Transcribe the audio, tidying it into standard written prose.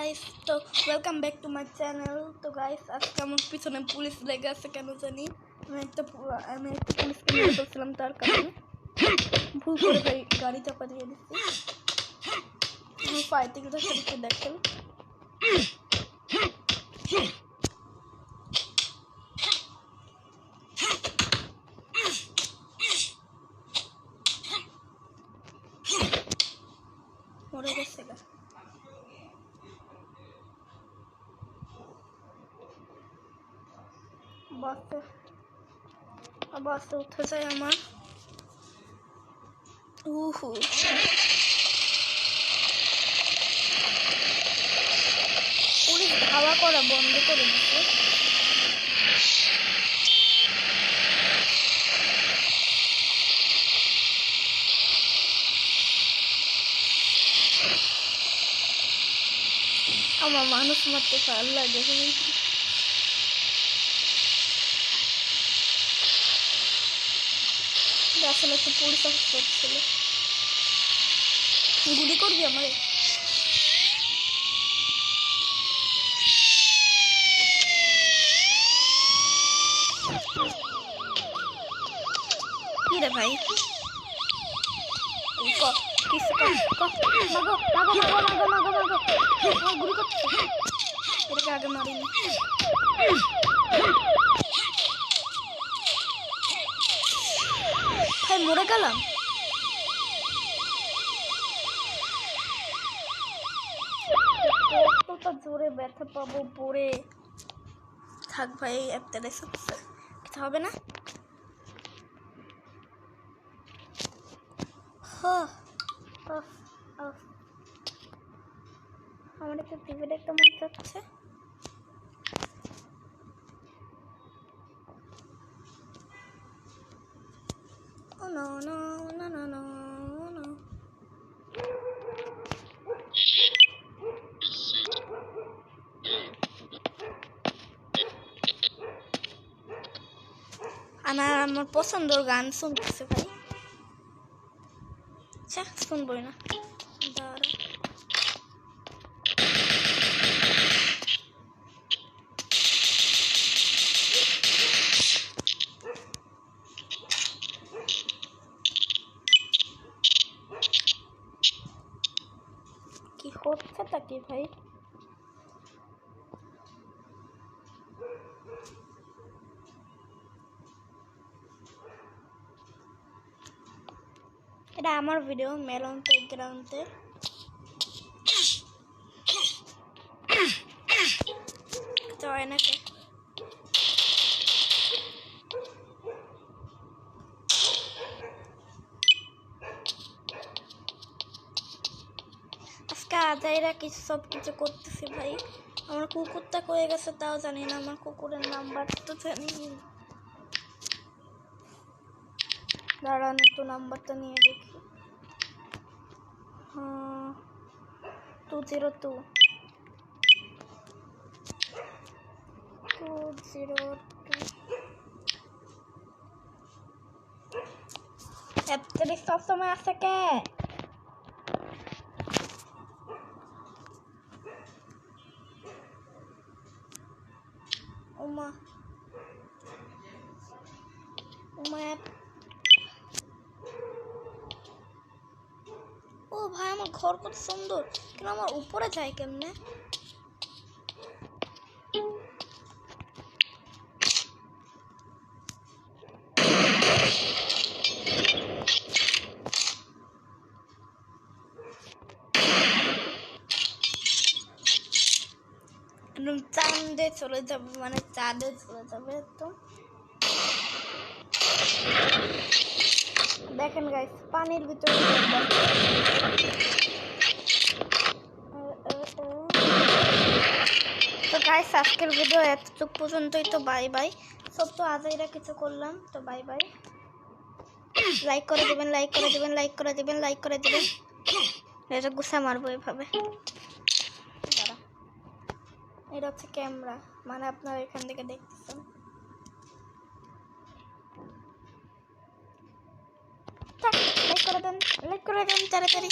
Guys, তো welcome back to my channel. তো guys, আজকে আমার পিছনে পুলিশ লেগে আছে কেন জানি। আমি একটা পুলিশকে মেরে ফেলছিলাম, তার কারণে ভুল করে গাড়ি চাপা দিয়ে দিচ্ছি। ফাইটিংটা সেদিকে দেখেন। মরে গেছে গা। বাসে উঠে যায় আমার। পুলিশ ধাওয়া করা বন্ধ করে দিচ্ছে। আমার মানুষ মারতে ভালো লাগে। আসলে একটু পুলিশ অফিসার ছিল। গুলি করবি আমারে? কি রে ভাই? এটাকে আগে মারিনি। ভাই মরে গেলাম। কতটা জোরে ব্যথা পাবো পরে। থাক ভাই, একটা কিছু হবে না। আমার একটু টিভি দেখতে মন চাচ্ছে। আমার পছন্দের গান শুনতেছে ভাই। আচ্ছা, শুনবই না। কি হচ্ছেটা কি ভাই? এটা আমার ভিডিও মেলন প্লেগ্রাউন্ডে। জয় নাকি আজকে আজাইরা সব কিছু করতেছি ভাই। আমার কুকুরটা কয়ে গেছে তাও জানি না। আমার কুকুরের নাম্বার তো জানি। দাঁড়ান, একটু নাম্বারটা নিয়ে দেখি। 202 সব সময় আছে কে? উমা ও ভাই, আমার ঘর কত সুন্দর, কিন্তু আমার উপরে যায় কেমনে? চাঁদে চলে যাবে, মানে চাঁদে চলে যাবে। তো দেখেন গাইস, পানির ভিতরে তো গাইস, আজকের ভিডিও এতটুক পর্যন্তই। তো বাই বাই। সব তো আজাইরা কিছু করলাম। তো বাই বাই। লাইক করে দিবেন, লাইক করে দিবেন, লাইক করে দিবেন, লাইক করে দিবেন। এটা গুছা মারবো এভাবে। দাঁড়া, এটা হচ্ছে ক্যামেরা, মানে আপনারা এখান থেকে দেখতেছেন। লাইক করে দেন, লাইক করে দেন তাড়াতাড়ি।